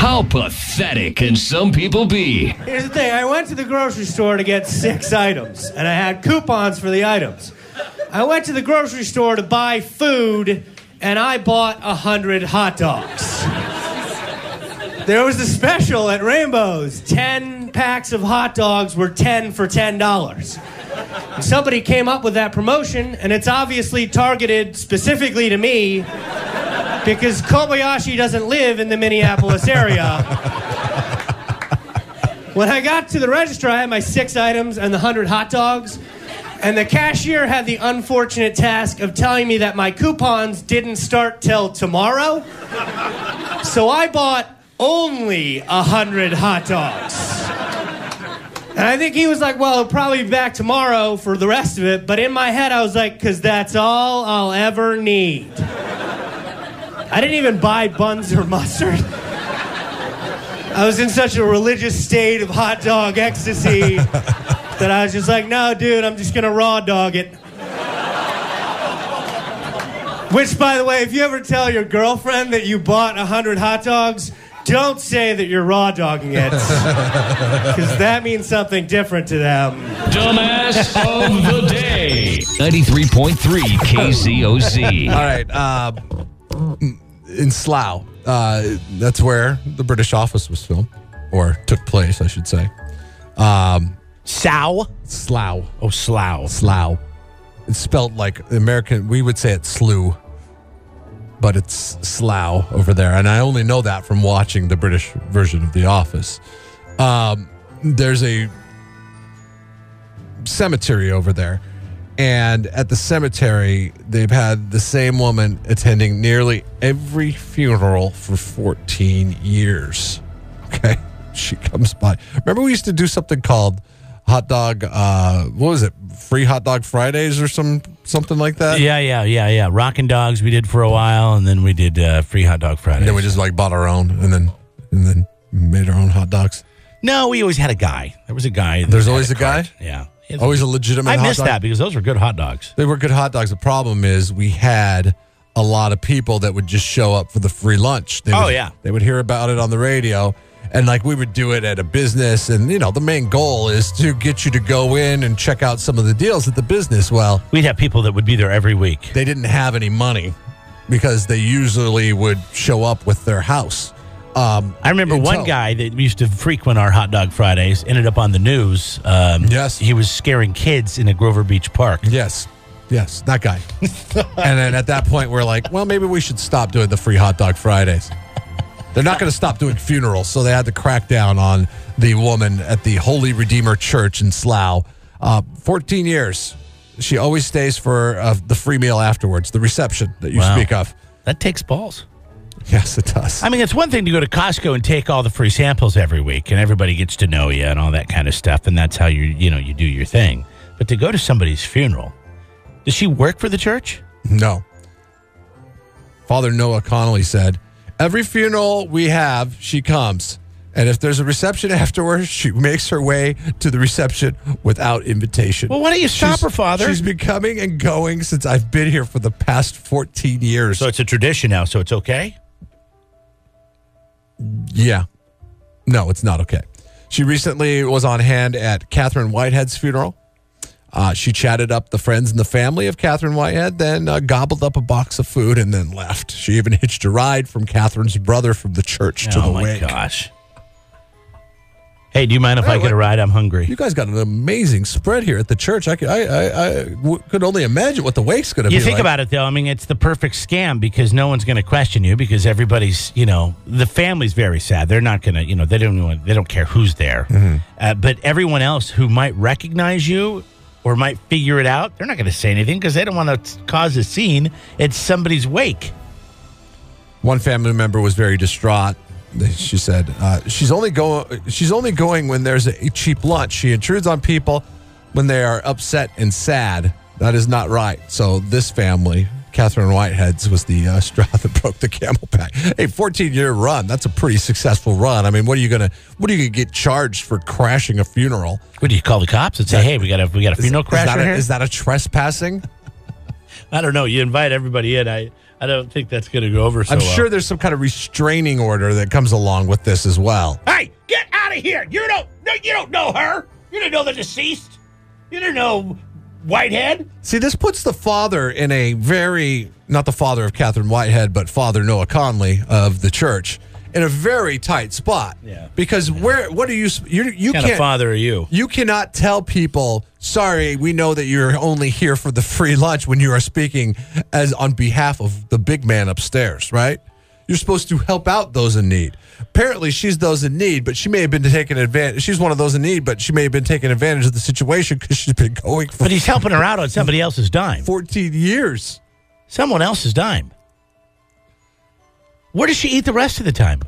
How pathetic can some people be? Here's the thing. I went to the grocery store to get 6 items, and I had coupons for the items. I went to the grocery store to buy food, and I bought 100 hot dogs. There was a special at Rainbow's. 10 packs of hot dogs were 10 for $10. And somebody came up with that promotion, and it's obviously targeted specifically to me because Kobayashi doesn't live in the Minneapolis area. When I got to the register, I had my 6 items and the 100 hot dogs, and the cashier had the unfortunate task of telling me that my coupons didn't start till tomorrow. So I bought only 100 hot dogs. And I think he was like, well, he'll probably be back tomorrow for the rest of it. But in my head, I was like, because that's all I'll ever need. I didn't even buy buns or mustard. I was in such a religious state of hot dog ecstasy that I was just like, no, dude, I'm just going to raw dog it. Which, by the way, if you ever tell your girlfriend that you bought 100 hot dogs, don't say that you're raw dogging it. Because that means something different to them. Dumbass of the day. 93.3 KZOZ. All right. In Slough, that's where the British Office was filmed, or took place, I should say. Slough? Slough. Oh, Slough. Slough. It's spelled like American, we would say it's Slough, but it's Slough over there. And I only know that from watching the British version of The Office. There's a cemetery over there. And at the cemetery, they've had the same woman attending nearly every funeral for 14 years. Okay? She comes by. Remember we used to do something called hot dog, what was it? Free Hot Dog Fridays or something like that? Yeah. Rockin' Dogs we did for a while, and then we did Free Hot Dog Fridays. And then we just like bought our own and then made our own hot dogs. No, we always had a guy. There was a guy. There's always a guy? Yeah. Always a legitimate hot dog? I missed that because those were good hot dogs. They were good hot dogs. The problem is we had a lot of people that would just show up for the free lunch. They would hear about it on the radio, and like we would do it at a business, and you know the main goal is to get you to go in and check out some of the deals at the business. Well, we'd have people that would be there every week. They didn't have any money because they usually would show up with their house. I remember one guy that used to frequent our Hot Dog Fridays ended up on the news. Yes. He was scaring kids in a Grover Beach park. Yes, that guy. And then at that point, we're like, well, maybe we should stop doing the free Hot Dog Fridays. They're not going to stop doing funerals, so they had to crack down on the woman at the Holy Redeemer Church in Slough. 14 years. She always stays for the free meal afterwards, the reception that you speak of. That takes balls. Yes, it does. I mean, it's one thing to go to Costco and take all the free samples every week, and everybody gets to know you and all that kind of stuff, and that's how you do your thing. But to go to somebody's funeral, does she work for the church? No. Father Noah Connolly said, every funeral we have, she comes. And if there's a reception afterwards, she makes her way to the reception without invitation. Well, why don't you stop her, Father? She's been coming and going since I've been here for the past 14 years. So it's a tradition now, so it's okay? Yeah. No, it's not okay. She recently was on hand at Katherine Whitehead's funeral. She chatted up the friends and the family of Katherine Whitehead, then gobbled up a box of food and then left. She even hitched a ride from Catherine's brother from the church to the wake. Oh, my gosh. Hey, do you mind if I get a ride? I'm hungry. You guys got an amazing spread here at the church. I could only imagine what the wake's going to be like. You think about it, though. I mean, it's the perfect scam because no one's going to question you because everybody's, the family's very sad. They're not going to, they don't care who's there. Mm-hmm. But everyone else who might recognize you or might figure it out, they're not going to say anything because they don't want to cause a scene. It's somebody's wake. One family member was very distraught. She said, she's only going when there's a cheap lunch. She intrudes on people when they are upset and sad. That is not right. So this family, Katherine Whiteheads, was the straw that broke the camel back. Hey, 14-year run. That's a pretty successful run. I mean, what are you gonna get charged for crashing a funeral? What do you call the cops and say, hey, we got a funeral crasher here? Is that a trespassing? I don't know. You invite everybody in. I don't think that's going to go over so I'm well. sure there's some kind of restraining order that comes along with this as well. Hey, get out of here! You don't know her. You don't know the deceased. You don't know Whitehead. See, this puts the father in a very, not the father of Catherine Whitehead, but Father Noah Connolly of the church, in a very tight spot. Yeah. Because what are you What kind of father are you? You cannot tell people, sorry, we know that you're only here for the free lunch when you are speaking as on behalf of the big man upstairs, right? You're supposed to help out those in need. Apparently, she's those in need, but she may have been taking advantage. She's one of those in need, but she may have been taking advantage of the situation because she's been going for But he's helping her out on somebody else's dime. 14 years. Someone else's dime. Where does she eat the rest of the time?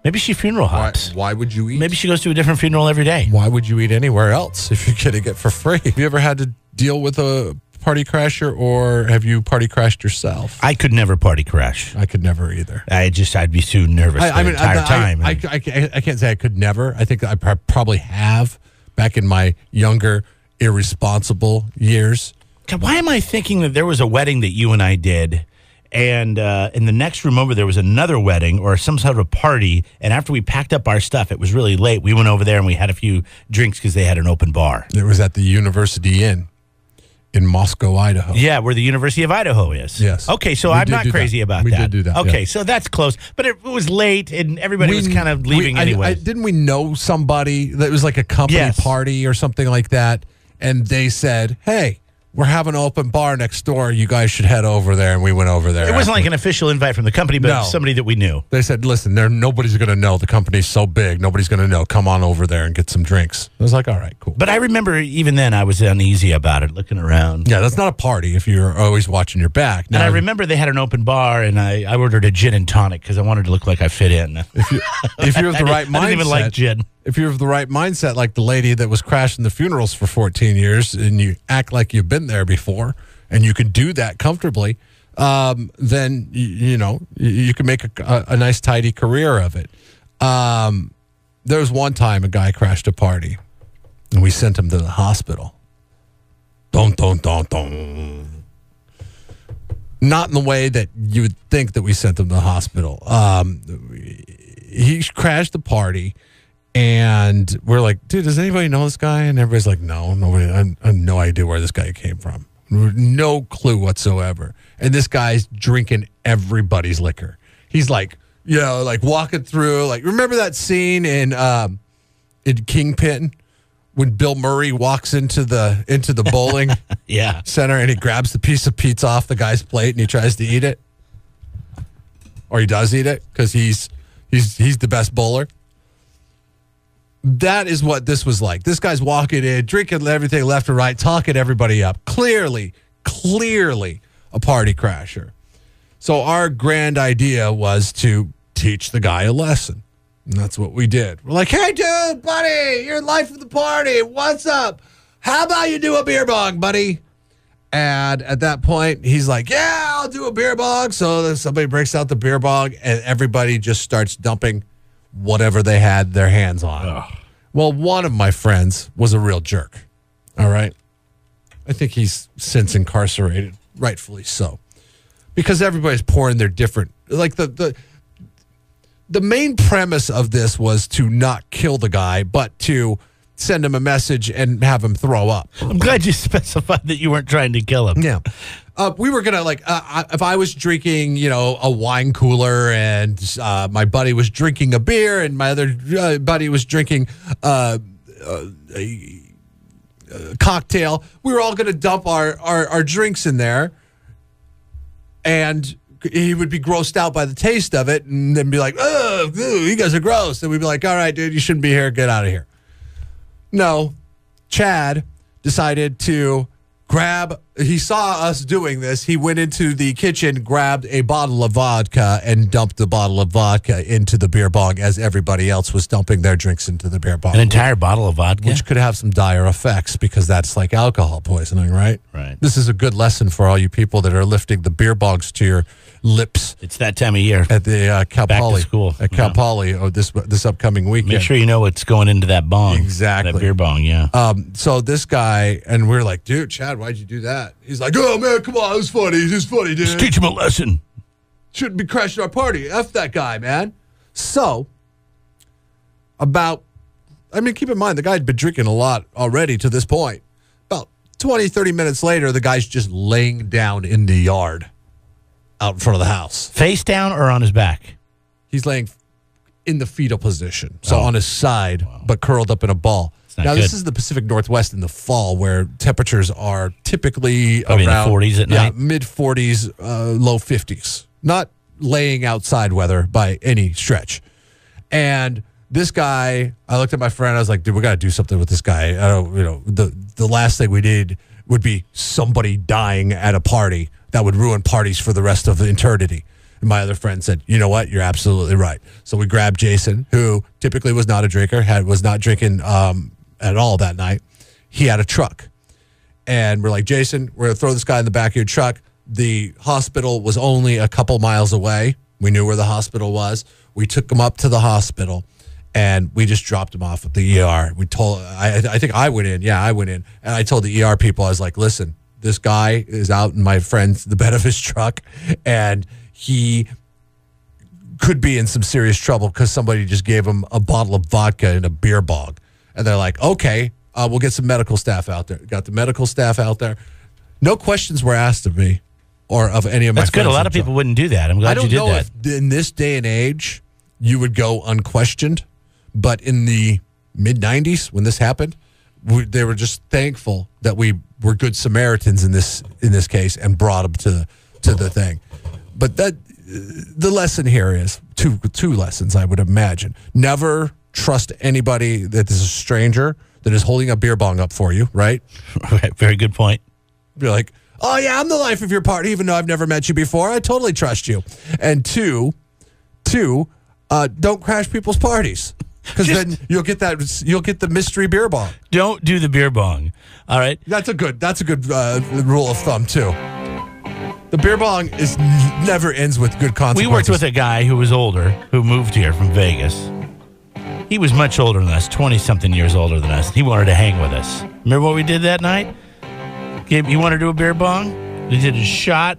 Maybe she funeral hops. Why would you eat? Maybe she goes to a different funeral every day. Why would you eat anywhere else if you're getting it for free? Have you ever had to deal with a party crasher, or have you party crashed yourself? I could never party crash. I could never either. I'd be too nervous the entire time. I can't say I could never. I think I probably have back in my younger, irresponsible years. God, why am I thinking that there was a wedding that you and I did, and in the next room over there was another wedding or some sort of a party, and after we packed up our stuff, it was really late. We went over there and we had a few drinks because they had an open bar. It was at the University Inn in Moscow, Idaho. Yeah, where the University of Idaho is. Yes. Okay, so We I'm did not do crazy that. about We that. did do that, Okay, yeah. so that's close. But it was late, and everybody was kind of leaving anyway. Didn't we know somebody that was like a company Yes. party or something like that? And they said, hey, we're having an open bar next door. You guys should head over there. And we went over there. It wasn't like an official invite from the company, but No. somebody that we knew. They said, listen, nobody's going to know. The company's so big. Nobody's going to know. Come on over there and get some drinks. I was like, all right, cool. But I remember even then I was uneasy about it, looking around. Yeah, that's not a party if you're always watching your back. And I remember they had an open bar, and I ordered a gin and tonic because I wanted to look like I fit in. If you have the right mindset. I didn't even like gin. If you have the right mindset, like the lady that was crashing the funerals for 14 years, and you act like you've been there before, and you can do that comfortably, then you can make a nice, tidy career of it. There was one time a guy crashed a party, and we sent him to the hospital. Don't. Not in the way that you would think that we sent him to the hospital. He crashed the party. And we're like, dude, does anybody know this guy? And everybody's like, no, nobody. I have no idea where this guy came from. No clue whatsoever. And this guy's drinking everybody's liquor. He's like, like walking through. Like, remember that scene in Kingpin when Bill Murray walks into the bowling Yeah. center and he grabs the piece of pizza off the guy's plate and he tries to eat it, or he does eat it because he's the best bowler. That is what this was like. This guy's walking in, drinking everything left and right, talking everybody up. Clearly a party crasher. So our grand idea was to teach the guy a lesson. And that's what we did. We're like, hey, dude, buddy, you're the life of the party. What's up? How about you do a beer bong, buddy? And at that point, he's like, yeah, I'll do a beer bong. So then somebody breaks out the beer bong, and everybody just starts dumping whatever they had their hands on. Ugh. Well, one of my friends was a real jerk. All right. I think he's since incarcerated, rightfully so. Because everybody's pouring their different, like the main premise of this was to not kill the guy, but to send him a message and have him throw up. I'm glad you specified that you weren't trying to kill him. Yeah. We were going to, if I was drinking, a wine cooler and my buddy was drinking a beer and my other buddy was drinking a cocktail, we were all going to dump our drinks in there. And he would be grossed out by the taste of it and then be like, oh, you guys are gross. And we'd be like, all right, dude, you shouldn't be here. Get out of here. No, Chad decided to he saw us doing this. He went into the kitchen, grabbed a bottle of vodka, and dumped the bottle of vodka into the beer bong as everybody else was dumping their drinks into the beer bong. An entire bottle of vodka? Which could have some dire effects because that's like alcohol poisoning, right? Right. This is a good lesson for all you people that are lifting the beer bongs to your lips. It's that time of year. At the Cal Back to Poly. school. At Cal Poly this upcoming weekend. Make sure you know what's going into that bong. Exactly. That beer bong, yeah. So this guy, and we're like, dude, Chad, why'd you do that? He's like, oh, man, come on, it was funny. It's funny, dude. Just teach him a lesson. Shouldn't be crashing our party. F that guy, man. So, keep in mind, the guy had been drinking a lot already to this point. About 20, 30 minutes later, the guy's just laying down in the yard out in front of the house. Face down or on his back? He's laying in the fetal position, so on his side, but curled up in a ball. Now, this is the Pacific Northwest in the fall, where temperatures are typically around the 40s at night? mid-40s, low 50s. Not laying outside weather by any stretch. And this guy, I looked at my friend, I was like, dude, we got to do something with this guy. The last thing we need would be somebody dying at a party that would ruin parties for the rest of eternity. And my other friend said, you know what? You're absolutely right. So we grabbed Jason, who typically was not a drinker, was not drinking at all that night. He had a truck. And we're like, Jason, we're going to throw this guy in the back of your truck. The hospital was only a couple miles away. We knew where the hospital was. We took him up to the hospital, and we just dropped him off at the ER. I think I went in. Yeah, I went in. And I told the ER people, I was like, listen, this guy is out in the bed of his truck, and he could be in some serious trouble because somebody just gave him a bottle of vodka in a beer bong. And they're like, okay, we'll get some medical staff out there. Got the medical staff out there. No questions were asked of me or of any of my friends. That's good. A lot of people wouldn't do that. I'm glad you did that. I don't know if in this day and age you would go unquestioned, but in the mid-'90s when this happened, they were just thankful that we were good Samaritans in this case and brought them to the thing. But the lesson here is two lessons, I would imagine. Never trust anybody that is a stranger that is holding a beer bong up for you, right? Right. Very good point. Be like, oh, yeah, I'm the life of your party, even though I've never met you before. I totally trust you. And two, don't crash people's parties. Because then you'll get the mystery beer bong. Don't do the beer bong. All right. That's a good rule of thumb too. The beer bong never ends with good consequences. We worked with a guy who was older, who moved here from Vegas. He was much older than us, 20-something years older than us. He wanted to hang with us. Remember what we did that night? You want to do a beer bong? We did a shot,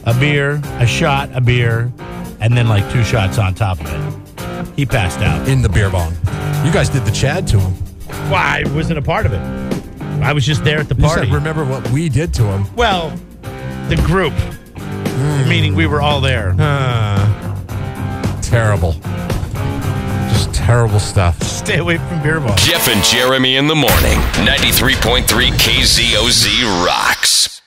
a beer, a shot, a beer, and then like 2 shots on top of it. He passed out. In the beer bong. You guys did the Chad to him. Well, I wasn't a part of it. I was just there at the party. You said, remember what we did to him. Well, the group. Meaning we were all there. Terrible. Just terrible stuff. Stay away from beer bongs. Jeff and Jeremy in the morning. 93.3 KZOZ rocks.